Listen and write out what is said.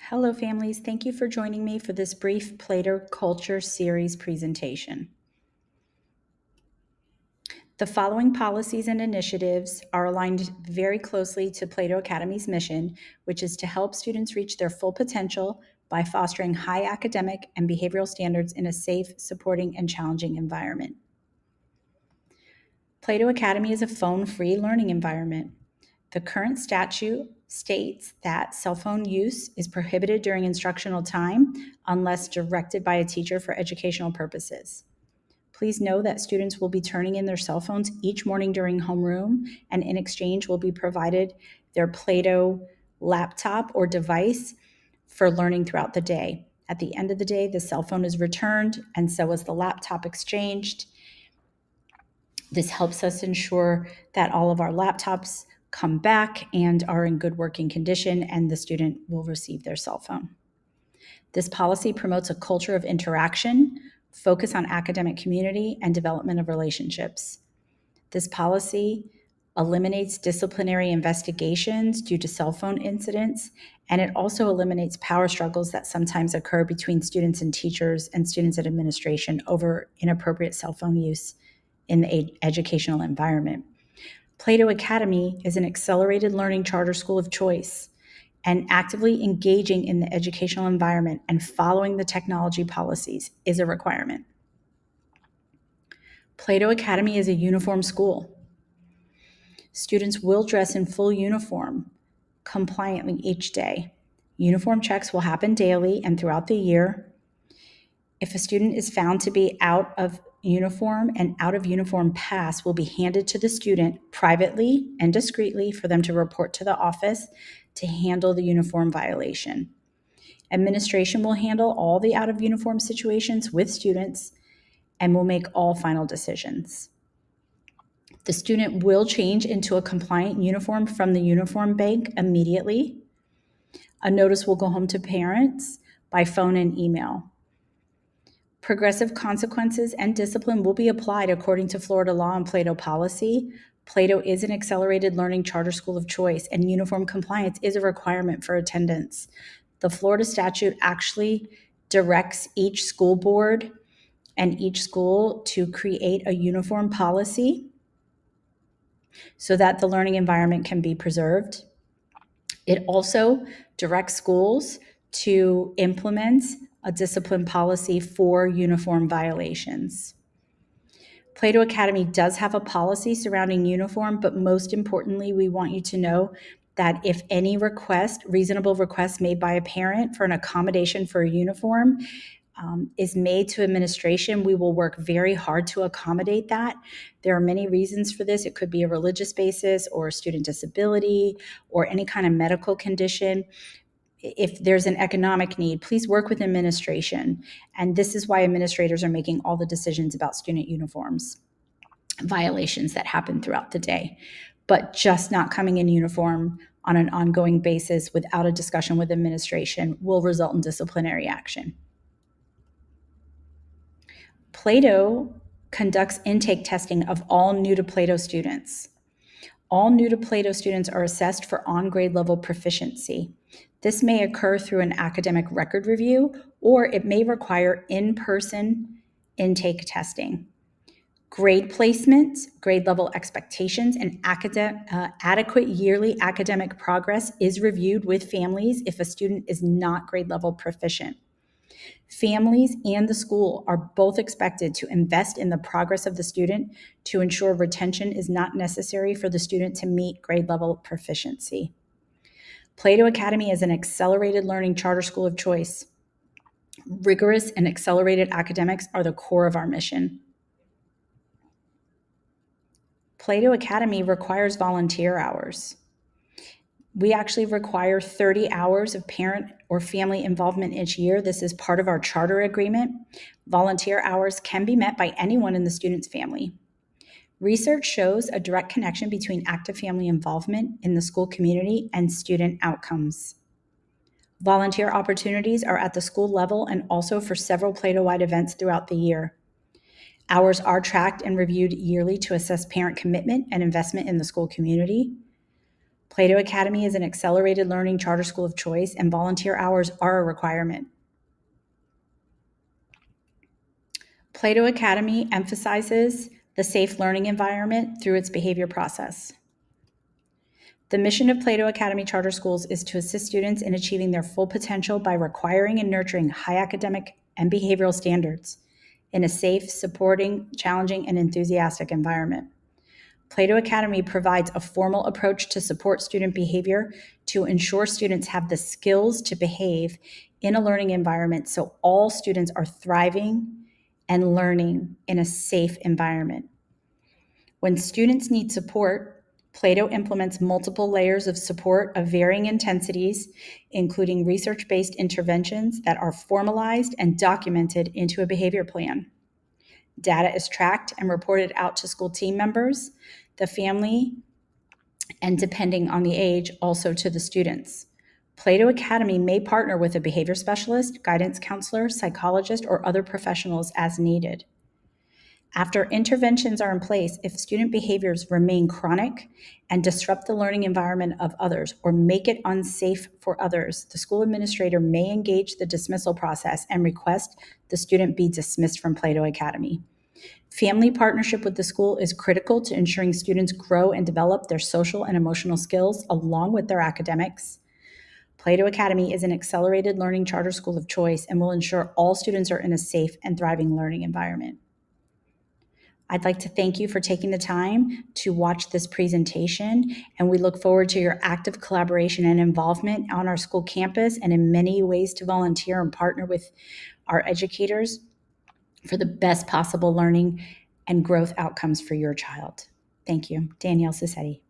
Hello, families. Thank you for joining me for this brief Plato Culture Series presentation. The following policies and initiatives are aligned very closely to Plato Academy's mission, which is to help students reach their full potential by fostering high academic and behavioral standards in a safe, supporting, and challenging environment. Plato Academy is a phone-free learning environment. The current statute states that cell phone use is prohibited during instructional time unless directed by a teacher for educational purposes. Please know that students will be turning in their cell phones each morning during homeroom, and in exchange will be provided their Plato laptop or device for learning throughout the day. At the end of the day, the cell phone is returned, and so is the laptop exchanged. This helps us ensure that all of our laptops come back and are in good working condition, and the student will receive their cell phone. This policy promotes a culture of interaction, focus on academic community, and development of relationships. This policy eliminates disciplinary investigations due to cell phone incidents, and it also eliminates power struggles that sometimes occur between students and teachers and students and administration over inappropriate cell phone use in the educational environment. Plato Academy is an accelerated learning charter school of choice, and actively engaging in the educational environment and following the technology policies is a requirement. Plato Academy is a uniform school. Students will dress in full uniform compliantly each day. Uniform checks will happen daily and throughout the year. If a student is found to be out of uniform, an out of uniform pass will be handed to the student privately and discreetly for them to report to the office to handle the uniform violation. Administration will handle all the out of uniform situations with students and will make all final decisions. The student will change into a compliant uniform from the uniform bank immediately. A notice will go home to parents by phone and email. Progressive consequences and discipline will be applied according to Florida law and Plato policy. Plato is an accelerated learning charter school of choice, and uniform compliance is a requirement for attendance. The Florida statute actually directs each school board and each school to create a uniform policy so that the learning environment can be preserved. It also directs schools to implement a discipline policy for uniform violations. Plato Academy does have a policy surrounding uniform, but most importantly, we want you to know that if any reasonable request made by a parent for an accommodation for a uniform is made to administration, we will work very hard to accommodate that. There are many reasons for this. It could be a religious basis or a student disability or any kind of medical condition. If there's an economic need, please work with administration. And this is why administrators are making all the decisions about student uniforms violations that happen throughout the day. But just not coming in uniform on an ongoing basis without a discussion with administration will result in disciplinary action. Plato conducts intake testing of all new to Plato students. All new to Plato students are assessed for on-grade level proficiency. This may occur through an academic record review, or it may require in-person intake testing. Grade placement, grade level expectations, and adequate yearly academic progress is reviewed with families if a student is not grade level proficient. Families and the school are both expected to invest in the progress of the student to ensure retention is not necessary for the student to meet grade level proficiency. Plato Academy is an accelerated learning charter school of choice. Rigorous and accelerated academics are the core of our mission. Plato Academy requires volunteer hours. We actually require 30 hours of parent or family involvement each year. This is part of our charter agreement. Volunteer hours can be met by anyone in the student's family. Research shows a direct connection between active family involvement in the school community and student outcomes. Volunteer opportunities are at the school level and also for several Plato-wide events throughout the year. Hours are tracked and reviewed yearly to assess parent commitment and investment in the school community. Plato Academy is an accelerated learning charter school of choice, and volunteer hours are a requirement. Plato Academy emphasizes the safe learning environment through its behavior process. The mission of Plato Academy Charter Schools is to assist students in achieving their full potential by requiring and nurturing high academic and behavioral standards in a safe, supporting, challenging, and enthusiastic environment. Plato Academy provides a formal approach to support student behavior to ensure students have the skills to behave in a learning environment so all students are thriving and learning in a safe environment. When students need support, Plato implements multiple layers of support of varying intensities, including research-based interventions that are formalized and documented into a behavior plan. Data is tracked and reported out to school team members, the family, and depending on the age, also to the students. Plato Academy may partner with a behavior specialist, guidance counselor, psychologist, or other professionals as needed. After interventions are in place, if student behaviors remain chronic and disrupt the learning environment of others or make it unsafe for others, the school administrator may engage the dismissal process and request the student be dismissed from Plato Academy. Family partnership with the school is critical to ensuring students grow and develop their social and emotional skills along with their academics. Plato Academy is an accelerated learning charter school of choice and will ensure all students are in a safe and thriving learning environment. I'd like to thank you for taking the time to watch this presentation, and we look forward to your active collaboration and involvement on our school campus and in many ways to volunteer and partner with our educators for the best possible learning and growth outcomes for your child. Thank you. Danielle Cisetti.